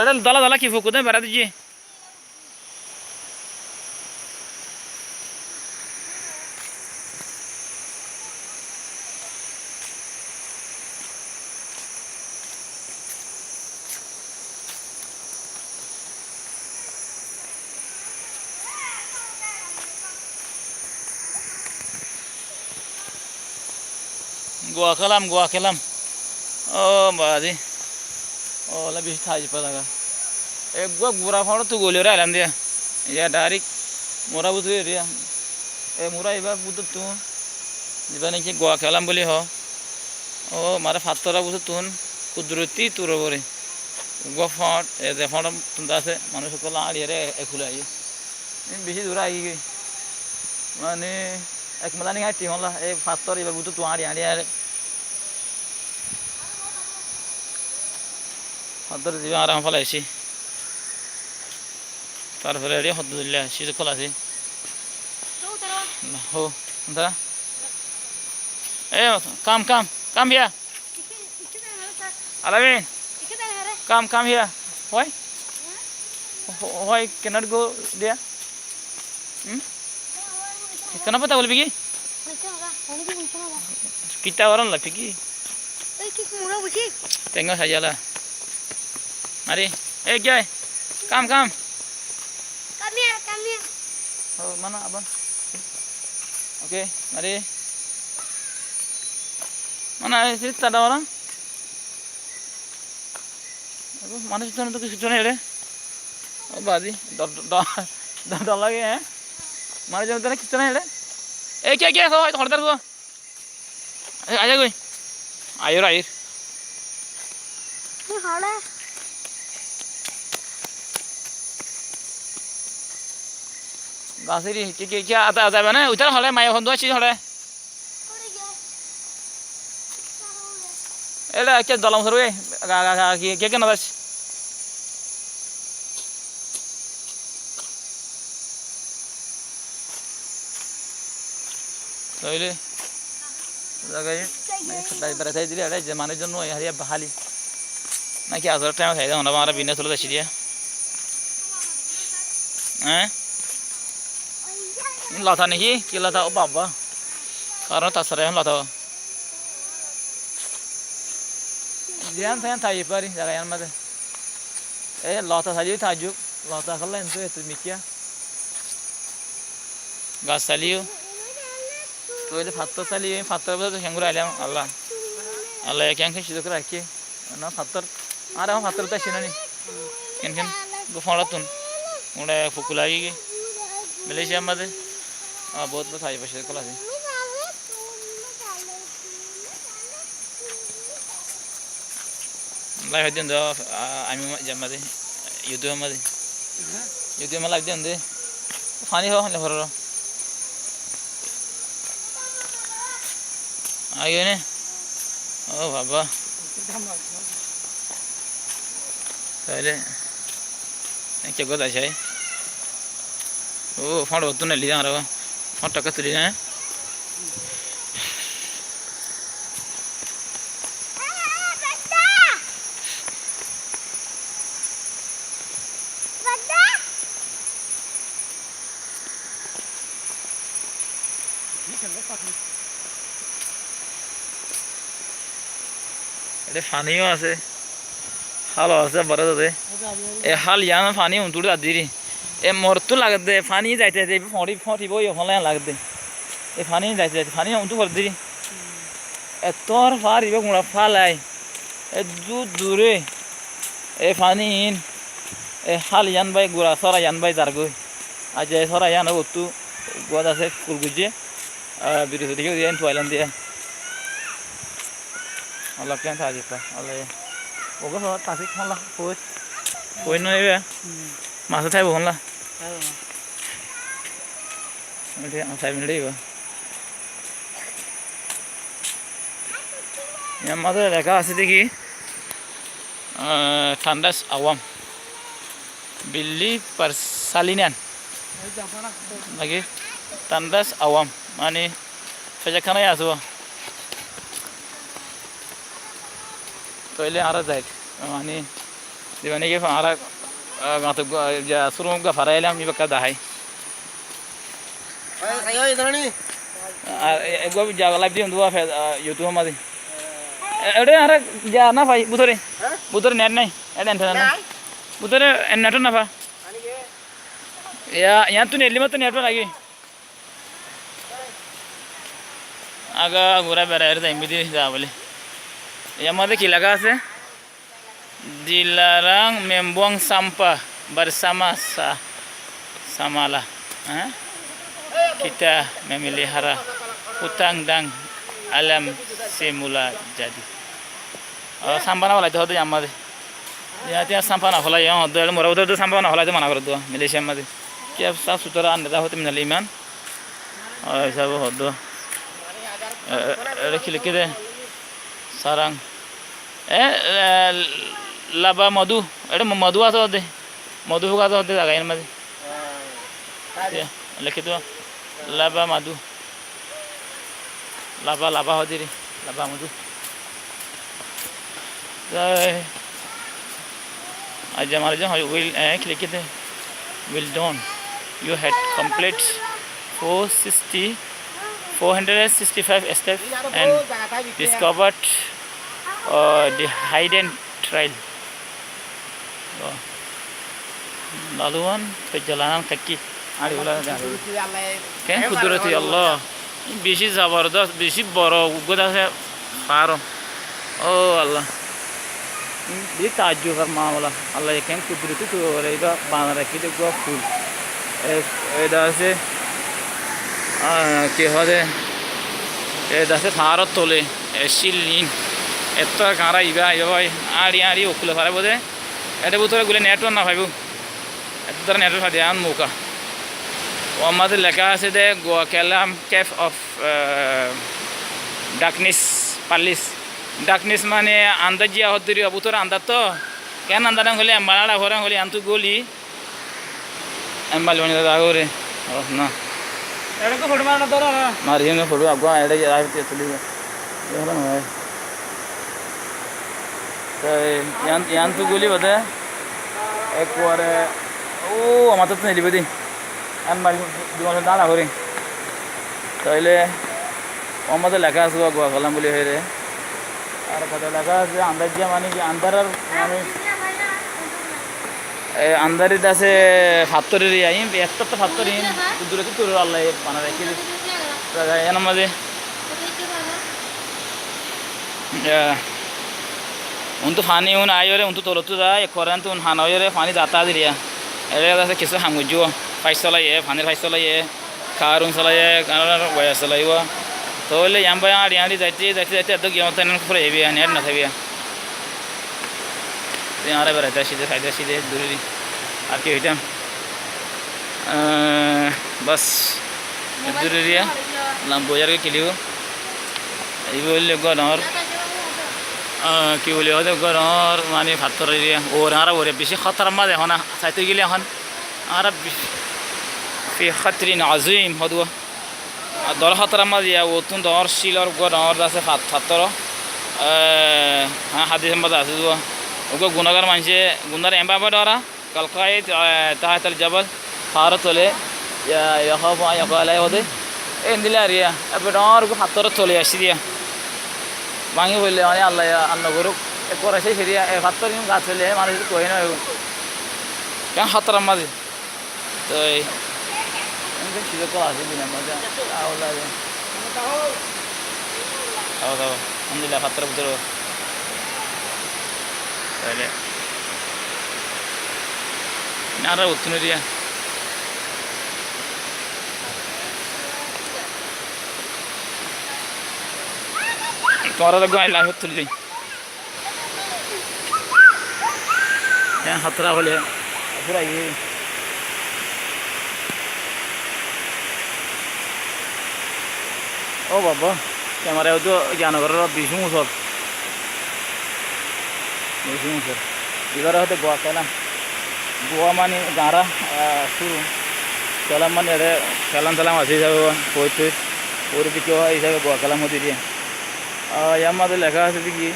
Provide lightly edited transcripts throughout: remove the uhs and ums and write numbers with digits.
এটা দলা দলা কি ফুকুতে বেড়া দিচ্ছি গোয়া খেলাম ও বাদি ও লা বেশি থাকি পালাগা একবার গুড়া ফাড়ো তো গলি রে আলাম দিয়া ইয়া ডাইরেক্ট মোরা বুঝে রিয়া এ মোরা এবার বুঝ তুন যেবা নাকি গোয়া খেলাম বলি হ ও মারে ফাতরা বুঝ তুন কুদরতি তুর বরে গোয়া ফাট এ যে ফাড় তুন আছে মানুষ সকল আড়িয়ে রে একুলে আই বেশি দূর আই গই মানে এক মালানি হাঁটি হলা এই ফাতর এবার বুঝ তুন আড়ি আড়ি ফাতর দিবা আরাম ফলাইছি তারপরে রে হদ্দুল্লাহ সিজ খোলাছি হো দা এ কাম হিয়া Alamin come here why cannot go there kenapa tak boleh pergi kita orang lah pergi tengok sajalah mari Joy come here oh mana abang oke mari mana sini tak ada orang মানুষ তো কিছু নেই রে ও বাদি ডর লাগে হ্যাঁ মানুষ জন কিছু নেই রে এই কে হরদার গো আয় গই আয়র গাছেরই কে আতা যাবে না ওইটার হলে মায়ের বন্ধু আছি হলে এলা কে দলাম সরবে কে কেন যাচ্ছি তাইলে জায়গায় বেড়াতে দিলে এটা যে মানুষের জন্য হারিয়া বাহালি নাকি আজর টাইম খাই দাও আমরা বিনা চলে যাচ্ছি দিয়া হ্যাঁ লতা নাকি কি লতা ও বাবা কারণ তাছাড়া এখন লতা Diyan saya tahu pari jaga yang mana? Lota saja tajuk, lota kalau itu mikir. Gas saliu, tu itu fatter saliu, fatter betul yang gula alam Allah yang kan sudah keraki, na fatter, ada orang fatter tu sini ni, kan, gua follow tun, udah fokus lagi, Malaysia mana? बहुत बहुत high पैसे कला sih. Live aja ndo, ami jam mati, YouTube mati, YouTube malah aja ndo, funny ho, lepas itu, ayo nih, oh bapa, tahle, ini cakap dah sih, oh, foto tu nih lihat apa, foto kat tu lihat. এটা পানিও আছে হালও আছে বড় দে এ হাল ইয়ান পানি উন্তুড় আদিরি এ মরতু লাগদে পানি যাইতে যাইতে ফটি বই হলে লাগদে এ পানি যাইতে যাইতে পানি উন্তু করে দিরি এতর ফার ইবে গুড়া ফালাই এ দূরে এ পানি এ হাল ইয়ান বাই গুড়া সরা ইয়ান বাই জারগই আজ সরা ইয়ান ওতু গোদ আছে কুলগুজে বিরুদ্ধে দিকে ইয়ান তোয়ালান দিয়ে Allah kalian tahu apa? Allah, oke kalau tasik malah poin nih ya, masa saya bukan lah, nanti saya milih ya, yang mana mereka asli lagi, Tandas Awam, Billy Persalinan, lagi Tandas Awam, mana, saya kan ya tuh. Toilet arah যায় মানে Dimana ke fara ngatuk ja suruh ga fara ilam ni bakal dahai. Saya idan ni. Gua jaga live dia dua YouTube mah di. Ada ada jana fai butore. Butore net nai. Ada internet. Butore net na fa. Ya यहाँ तो नेली मत network आगे आगा गुरा बेरायर time भी जा बोले यहाँ मत की लगा से Dilarang membuang sampah bersama samalah. Kita memelihara hutan dan alam semula jadi. Sampah na itu hotu jamma de. Ya tiap sampah na hola yang hotu murah hotu tu sampah na hola itu mana kerja Malaysia mah de. Tiap sah sutera anda hotu minal iman. Isa hotu. Lekhi de sarang. Laba madu, ada madu atau ada, madu juga atau ada agaknya macam, ya, lagi tu, laba madu, laba hodiri, laba madu. Jadi, aja malah jangan will, klik itu, well done, you had complete 465 steps and discovered the hidden trail. Laluan perjalanan kaki ada ulah ada. Kan kudrat Allah. Bisi zabardast, bisi baro. Gua saya faro. Oh Allah. Ini tajuk masalah. Allah kan kudrat itu orang bana rakit gua full. Eda se kehade. Eda se faro tole. Silin. Eto kara iba ari okula fara bode. Ada butuh gula network na faibu. Itu terus network hadian muka. Wamad leka se de Gua Kelam Cave of Darkness Palace. Darkness mane andar jia hodiri butuh andar to. Kan andaran holi ambalada orang holi antu goli. Ambal bani dah agore. Oh na. Ada ko photo mana to na? Mari yang photo agwa ada je live te tuli. Yalah na. Yang tu guli bade, ekor, oh, amat tu ni libeti, an mari dua orang dah lah orang. Toile, amat tu lega suka Gua Kelam boleh hari. Ada pada lega se andar je mani ki andar mani, andar itu se factory ni aja, ekor tu factory ni, tu dulu tu turun Allah panah lagi. Yang nama dia, ya. Untuk fani un ayo re untuk tolong tu dah ekoran tu un fana ayo re fani data dia. Ada dah se kisah hangujo, faisala ye, fani faisala ye, karun sala ye, kanar waya sala ye. Tole yang bayang ada yang di jati tu kiamat ni kupre hebi ya, ni ada nasi ya. Yang ada berada sih deh dulu ni. Arki hitam. Bas dulu dia, lampu jar ke kiliu. Ibu le gua nor. कि बोले होते घर और मानी फातर area और हमारा वो बेसी खतरा मत है ना साइड के लिए हन हमारा फी खतरीन अजीम हो दो दर खतरा मत या वो तुम दर शील और घर और दासे फातर हाँ हाथी से मत आते दो उनको गुनागर मानसे गुनार एम्बा पर डरा कल का ये ताहतल जबल फारत तोले या यह काले होते इंदिला एरिया अब डर को फातर तोले ऐसी दिया Bangi boleh mana Allah ya anda guru ekor aja sih dia faktor ini nggak boleh mana itu koin aja yang khatar amat itu ini sih kelas ini namanya Allah ya tahu alhamdulillah khatar betul boleh nara utun dia Tuara tu gua live tu lagi. Yang khatra boleh, pura ini. Oh bapa, kamera itu jangan kerana bising usor. Bising usor. Ibarat itu Gua Kelam. Gua mani gara suru. Kelam mani ada Kelam masih jauh. Poet, orang pikir itu Gua Kelam hobi dia. Yang mana lega sedikit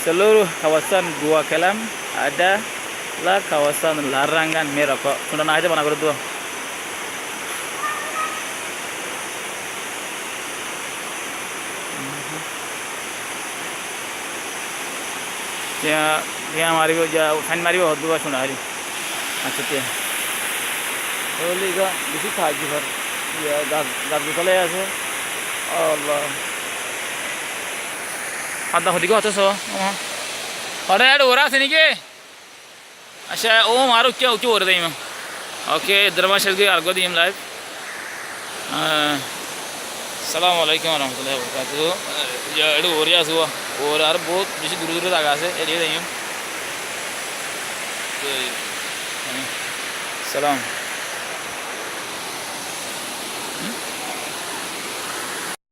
seluruh kawasan Gua Kelam ada lah kawasan larangan merokok. Sudah nah aja mana berdua. Ya mari ya fan mari dua sudah hari. अच्छा क्या होली का किसी खाजी पर या गाज चले ऐसे Allah ada hodi ko atas so ada ada orang sini ke अच्छा ओ मारो क्या हो रहा है इमा ओके दरवाजा के आगे दी हम लाइव अस्सलाम वालेकुम रहमतुल्लाहि व बरकातहू या एडो ओरिया सुवा और यार बहुत बेसी दूर दूर तक आसे एडिया देम सलाम